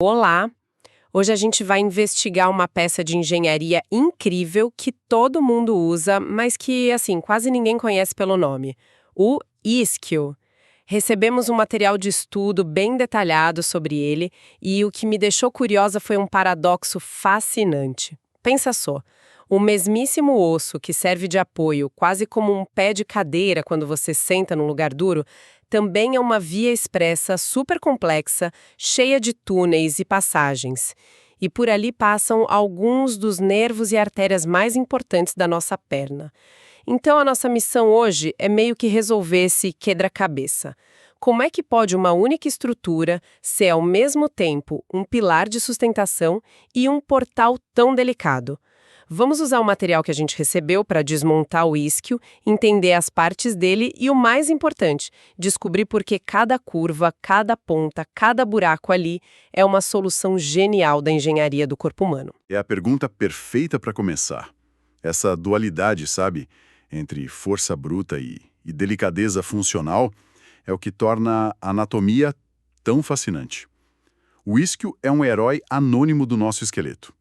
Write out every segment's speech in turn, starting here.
Olá! Hoje a gente vai investigar uma peça de engenharia incrível que todo mundo usa, mas que, assim, quase ninguém conhece pelo nome. O isquio. Recebemos um material de estudo bem detalhado sobre ele e o que me deixou curiosa foi um paradoxo fascinante. Pensa só, o mesmíssimo osso que serve de apoio, quase como um pé de cadeira quando você senta num lugar duro, também é uma via expressa super complexa, cheia de túneis e passagens. E por ali passam alguns dos nervos e artérias mais importantes da nossa perna. Então a nossa missão hoje é meio que resolver esse quebra-cabeça. Como é que pode uma única estrutura ser ao mesmo tempo um pilar de sustentação e um portal tão delicado? Vamos usar o material que a gente recebeu para desmontar o isquio, entender as partes dele e, o mais importante, descobrir por que cada curva, cada ponta, cada buraco ali é uma solução genial da engenharia do corpo humano. É a pergunta perfeita para começar. Essa dualidade, sabe, entre força bruta e delicadeza funcional é o que torna a anatomia tão fascinante. O isquio é um herói anônimo do nosso esqueleto.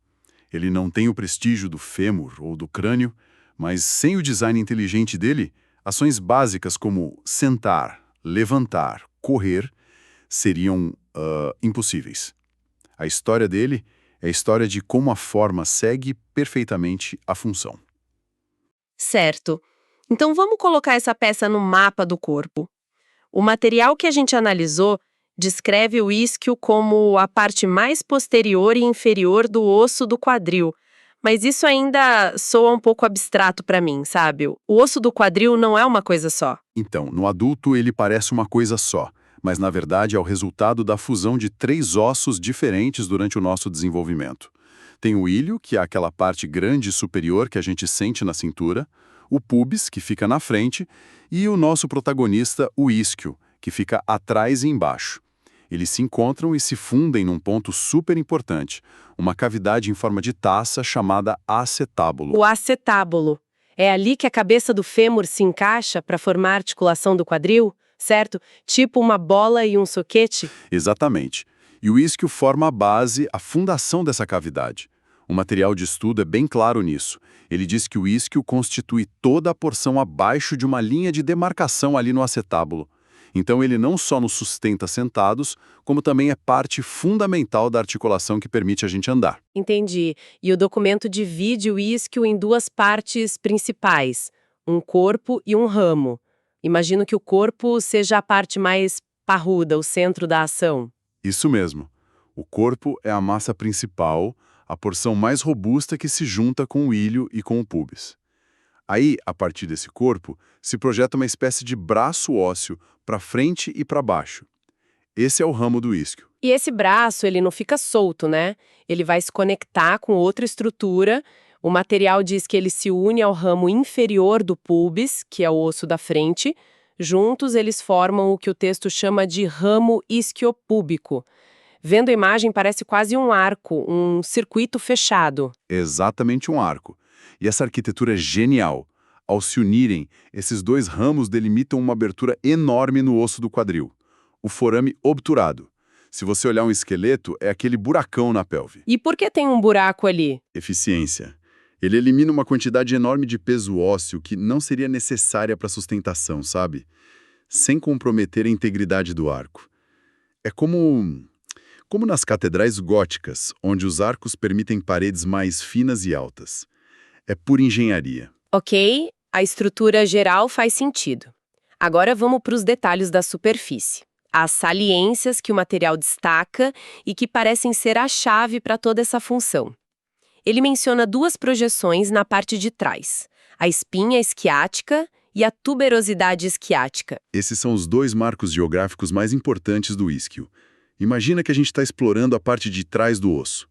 Ele não tem o prestígio do fêmur ou do crânio, mas sem o design inteligente dele, ações básicas como sentar, levantar, correr seriam impossíveis. A história dele é a história de como a forma segue perfeitamente a função. Certo. Então vamos colocar essa peça no mapa do corpo. O material que a gente analisou descreve o isquio como a parte mais posterior e inferior do osso do quadril. Mas isso ainda soa um pouco abstrato para mim, sabe? O osso do quadril não é uma coisa só. Então, no adulto ele parece uma coisa só, mas na verdade é o resultado da fusão de 3 ossos diferentes durante o nosso desenvolvimento. Tem o ilho, que é aquela parte grande e superior que a gente sente na cintura, o pubis, que fica na frente, e o nosso protagonista, o isquio, que fica atrás e embaixo. Eles se encontram e se fundem num ponto super importante, uma cavidade em forma de taça chamada acetábulo. O acetábulo. É ali que a cabeça do fêmur se encaixa para formar a articulação do quadril, certo? Tipo uma bola e um soquete? Exatamente. E o isquio forma a base, a fundação dessa cavidade. O material de estudo é bem claro nisso. Ele diz que o isquio constitui toda a porção abaixo de uma linha de demarcação ali no acetábulo. Então ele não só nos sustenta sentados, como também é parte fundamental da articulação que permite a gente andar. Entendi. E o documento divide o isquio em 2 partes principais, um corpo e um ramo. Imagino que o corpo seja a parte mais parruda, o centro da ação. Isso mesmo. O corpo é a massa principal, a porção mais robusta que se junta com o ilho e com o pubis. Aí, a partir desse corpo, se projeta uma espécie de braço ósseo para frente e para baixo. Esse é o ramo do isquio. E esse braço, ele não fica solto, né? Ele vai se conectar com outra estrutura. O material diz que ele se une ao ramo inferior do pubis, que é o osso da frente. Juntos, eles formam o que o texto chama de ramo isquiopúbico. Vendo a imagem, parece quase um arco, um circuito fechado. Exatamente um arco. E essa arquitetura é genial. Ao se unirem, esses 2 ramos delimitam uma abertura enorme no osso do quadril, o forame obturado. Se você olhar um esqueleto, é aquele buracão na pelve. E por que tem um buraco ali? Eficiência. Ele elimina uma quantidade enorme de peso ósseo que não seria necessária para sustentação, sabe? Sem comprometer a integridade do arco. É como nas catedrais góticas, onde os arcos permitem paredes mais finas e altas. É pura engenharia. Ok, a estrutura geral faz sentido. Agora vamos para os detalhes da superfície. As saliências que o material destaca e que parecem ser a chave para toda essa função. Ele menciona 2 projeções na parte de trás, a espinha esquiática e a tuberosidade esquiática. Esses são os 2 marcos geográficos mais importantes do isquio. Imagina que a gente está explorando a parte de trás do osso.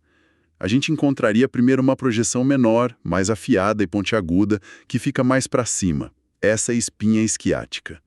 A gente encontraria primeiro uma projeção menor, mais afiada e pontiaguda, que fica mais para cima. Essa é a espinha esquiática.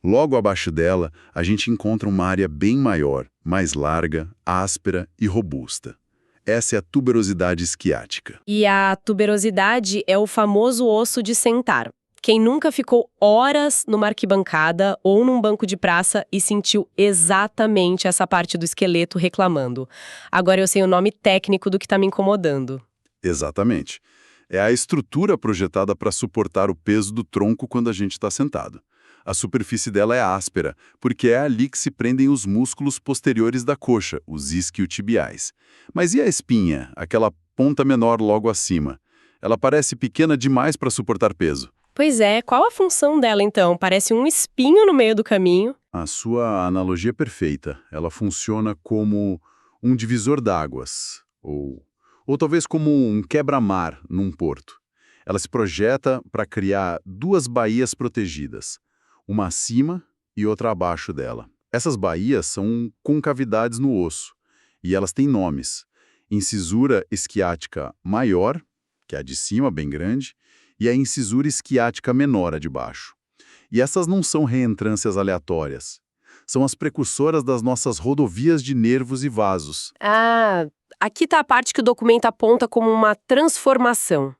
Logo abaixo dela, a gente encontra uma área bem maior, mais larga, áspera e robusta. Essa é a tuberosidade esquiática. E a tuberosidade é o famoso osso de sentar, Quem nunca ficou horas numa arquibancada ou num banco de praça e sentiu exatamente essa parte do esqueleto reclamando. Agora eu sei o nome técnico do que está me incomodando. Exatamente. É a estrutura projetada para suportar o peso do tronco quando a gente está sentado. A superfície dela é áspera, porque é ali que se prendem os músculos posteriores da coxa, os isquiotibiais. Mas e a espinha, aquela ponta menor logo acima? Ela parece pequena demais para suportar peso. Pois é, qual a função dela então? Parece um espinho no meio do caminho. A sua analogia é perfeita. Ela funciona como um divisor d'águas, ou talvez como um quebra-mar num porto. Ela se projeta para criar duas baías protegidas, uma acima e outra abaixo dela. Essas baías são concavidades no osso, e elas têm nomes. Incisura esquiática maior, que é a de cima, bem grande, e a incisura esquiática menor, a de baixo. E essas não são reentrâncias aleatórias. São as precursoras das nossas rodovias de nervos e vasos. Ah, aqui está a parte que o documento aponta como uma transformação.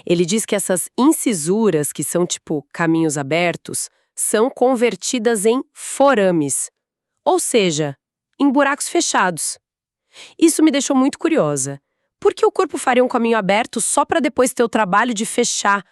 Ele diz que essas incisuras, que são tipo caminhos abertos, são convertidas em forames, ou seja, em buracos fechados. Isso me deixou muito curiosa. Por que o corpo faria um caminho aberto só para depois ter o trabalho de fechar?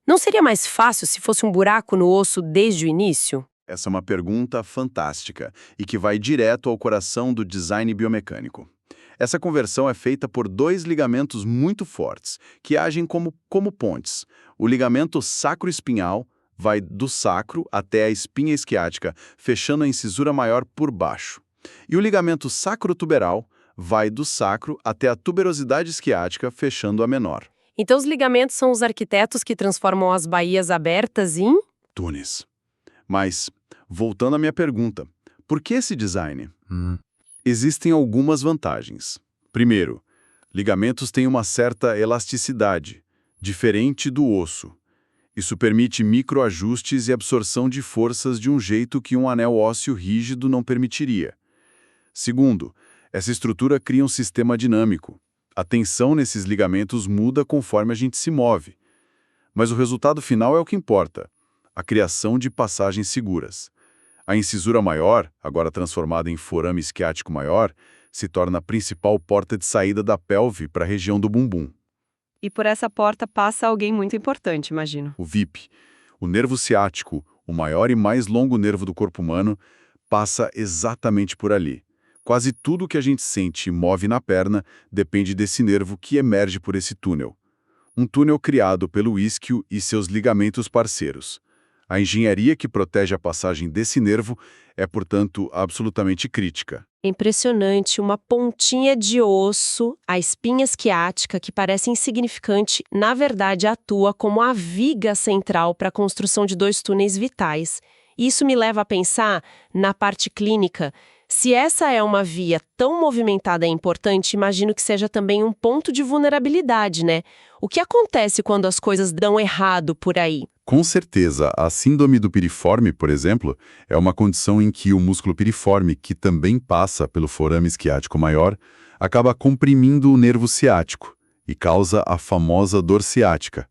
Não seria mais fácil se fosse um buraco no osso desde o início? Essa é uma pergunta fantástica e que vai direto ao coração do design biomecânico. Essa conversão é feita por dois ligamentos muito fortes, que agem como pontes. O ligamento sacroespinhal vai do sacro até a espinha esquiática, fechando a incisura maior por baixo. E o ligamento sacrotuberal vai do sacro até a tuberosidade esquiática, fechando a menor. Então os ligamentos são os arquitetos que transformam as baías abertas em... Túneis. Mas, voltando à minha pergunta, por que esse design? Existem algumas vantagens. Primeiro, ligamentos têm uma certa elasticidade, diferente do osso. Isso permite microajustes e absorção de forças de um jeito que um anel ósseo rígido não permitiria. Segundo, essa estrutura cria um sistema dinâmico. A tensão nesses ligamentos muda conforme a gente se move. Mas o resultado final é o que importa, a criação de passagens seguras. A incisura maior, agora transformada em forame isquiático maior, se torna a principal porta de saída da pelve para a região do bumbum. E por essa porta passa alguém muito importante, imagino. O VIP, o nervo ciático, o maior e mais longo nervo do corpo humano, passa exatamente por ali. Quase tudo que a gente sente e move na perna depende desse nervo que emerge por esse túnel. Um túnel criado pelo isquio e seus ligamentos parceiros. A engenharia que protege a passagem desse nervo é, portanto, absolutamente crítica. Impressionante, uma pontinha de osso, a espinha esquiática, que parece insignificante, na verdade atua como a viga central para a construção de dois túneis vitais. Isso me leva a pensar, na parte clínica, se essa é uma via tão movimentada e importante, imagino que seja também um ponto de vulnerabilidade, né? O que acontece quando as coisas dão errado por aí? Com certeza, a síndrome do piriforme, por exemplo, é uma condição em que o músculo piriforme, que também passa pelo forame isquiático maior, acaba comprimindo o nervo ciático e causa a famosa dor ciática.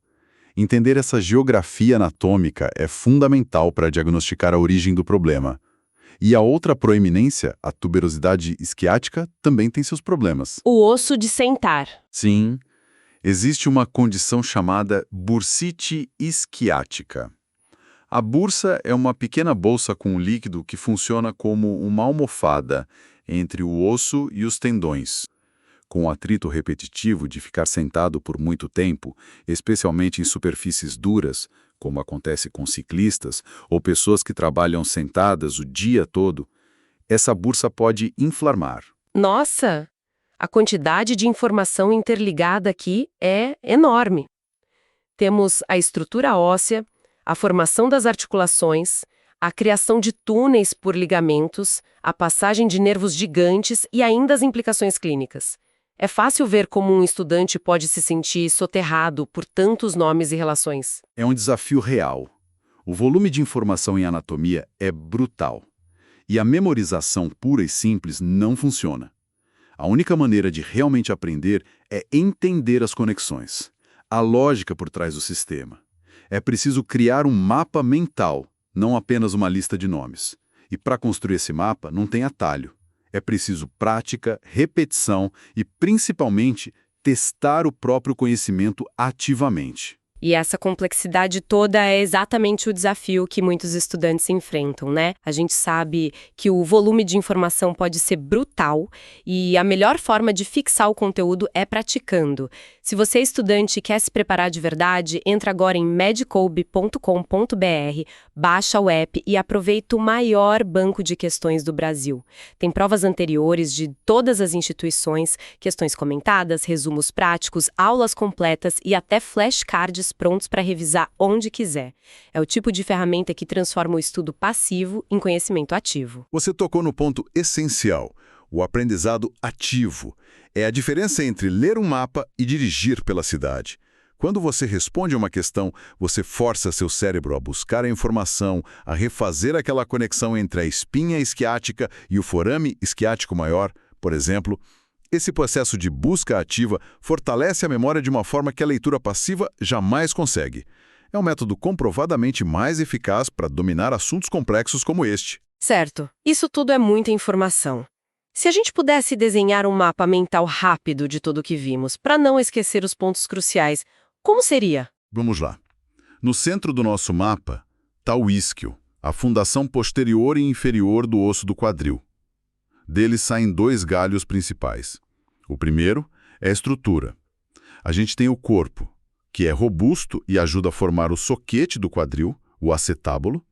Entender essa geografia anatômica é fundamental para diagnosticar a origem do problema. E a outra proeminência, a tuberosidade isquiática, também tem seus problemas. O osso de sentar. Sim. Existe uma condição chamada bursite isquiática. A bursa é uma pequena bolsa com líquido que funciona como uma almofada entre o osso e os tendões. Com o atrito repetitivo de ficar sentado por muito tempo, especialmente em superfícies duras, como acontece com ciclistas ou pessoas que trabalham sentadas o dia todo, essa bursa pode inflamar. Nossa! A quantidade de informação interligada aqui é enorme. Temos a estrutura óssea, a formação das articulações, a criação de túneis por ligamentos, a passagem de nervos gigantes e ainda as implicações clínicas. É fácil ver como um estudante pode se sentir soterrado por tantos nomes e relações. É um desafio real. O volume de informação em anatomia é brutal. E a memorização pura e simples não funciona. A única maneira de realmente aprender é entender as conexões, a lógica por trás do sistema. É preciso criar um mapa mental, não apenas uma lista de nomes. E para construir esse mapa, não tem atalho. É preciso prática, repetição e, principalmente, testar o próprio conhecimento ativamente. E essa complexidade toda é exatamente o desafio que muitos estudantes enfrentam, né? A gente sabe que o volume de informação pode ser brutal e a melhor forma de fixar o conteúdo é praticando. Se você é estudante e quer se preparar de verdade, entra agora em medcoub.com.br, baixa o app e aproveita o maior banco de questões do Brasil. Tem provas anteriores de todas as instituições, questões comentadas, resumos práticos, aulas completas e até flashcards prontos para revisar onde quiser. É o tipo de ferramenta que transforma o estudo passivo em conhecimento ativo. Você tocou no ponto essencial, o aprendizado ativo. É a diferença entre ler um mapa e dirigir pela cidade. Quando você responde uma questão, você força seu cérebro a buscar a informação, a refazer aquela conexão entre a espinha isquiática e o forame isquiático maior, por exemplo. Esse processo de busca ativa fortalece a memória de uma forma que a leitura passiva jamais consegue. É um método comprovadamente mais eficaz para dominar assuntos complexos como este. Certo. Isso tudo é muita informação. Se a gente pudesse desenhar um mapa mental rápido de tudo o que vimos, para não esquecer os pontos cruciais, como seria? Vamos lá. No centro do nosso mapa está o isquio, a fundação posterior e inferior do osso do quadril. Deles saem dois galhos principais. O primeiro é a estrutura. A gente tem o corpo, que é robusto e ajuda a formar o soquete do quadril, o acetábulo,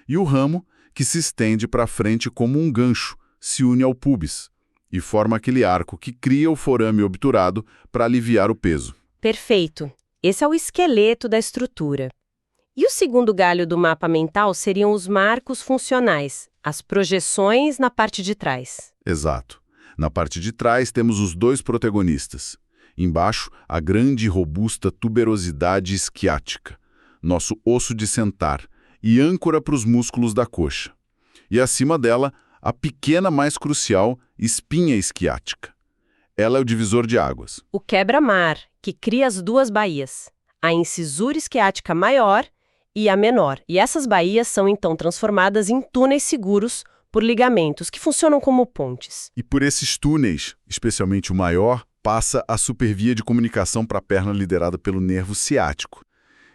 e o ramo, que se estende para frente como um gancho, se une ao púbis, e forma aquele arco que cria o forame obturado para aliviar o peso. Perfeito. Esse é o esqueleto da estrutura. E o segundo galho do mapa mental seriam os marcos funcionais, as projeções na parte de trás. Exato. Na parte de trás temos os dois protagonistas. Embaixo, a grande e robusta tuberosidade isquiática, nosso osso de sentar, e âncora para os músculos da coxa. E acima dela, a pequena, mais crucial, espinha isquiática. Ela é o divisor de águas. O quebra-mar, que cria as duas baías, a incisura isquiática maior e a menor. E essas baías são então transformadas em túneis seguros por ligamentos que funcionam como pontes. E por esses túneis, especialmente o maior, passa a supervia de comunicação para a perna liderada pelo nervo ciático.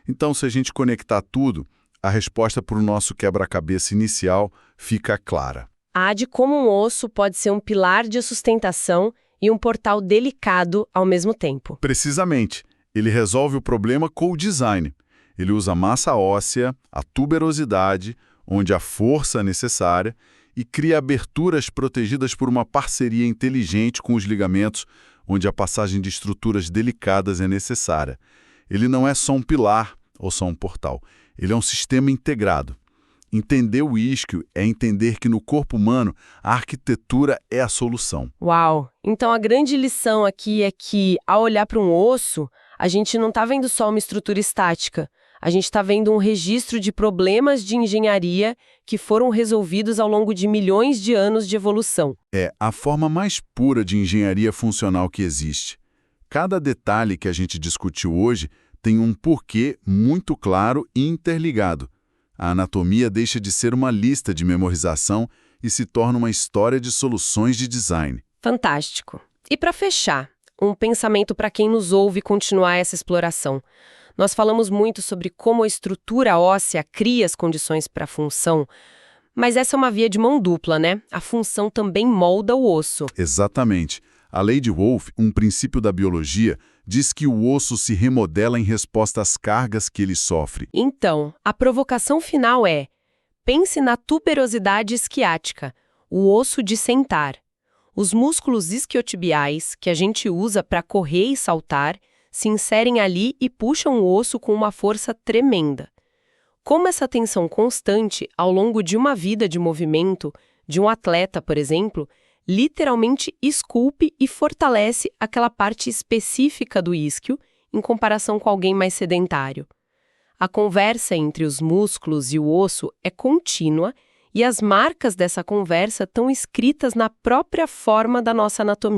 Então, se a gente conectar tudo, a resposta para o nosso quebra-cabeça inicial fica clara. A de como um osso pode ser um pilar de sustentação e um portal delicado ao mesmo tempo. Precisamente. Ele resolve o problema com o design. Ele usa a massa óssea, a tuberosidade, onde a força é necessária, e cria aberturas protegidas por uma parceria inteligente com os ligamentos, onde a passagem de estruturas delicadas é necessária. Ele não é só um pilar ou só um portal. Ele é um sistema integrado. Entender o isquio é entender que no corpo humano a arquitetura é a solução. Uau! Então a grande lição aqui é que, ao olhar para um osso, a gente não está vendo só uma estrutura estática. A gente está vendo um registro de problemas de engenharia que foram resolvidos ao longo de milhões de anos de evolução. É a forma mais pura de engenharia funcional que existe. Cada detalhe que a gente discutiu hoje tem um porquê muito claro e interligado. A anatomia deixa de ser uma lista de memorização e se torna uma história de soluções de design. Fantástico. E para fechar, um pensamento para quem nos ouve continuar essa exploração. Nós falamos muito sobre como a estrutura óssea cria as condições para a função, mas essa é uma via de mão dupla, né? A função também molda o osso. Exatamente. A lei de Wolff, um princípio da biologia, diz que o osso se remodela em resposta às cargas que ele sofre. Então, a provocação final é: pense na tuberosidade isquiática, o osso de sentar. Os músculos isquiotibiais, que a gente usa para correr e saltar, se inserem ali e puxam o osso com uma força tremenda. Como essa tensão constante ao longo de uma vida de movimento, de um atleta, por exemplo, literalmente esculpe e fortalece aquela parte específica do isquio em comparação com alguém mais sedentário. A conversa entre os músculos e o osso é contínua e as marcas dessa conversa estão escritas na própria forma da nossa anatomia.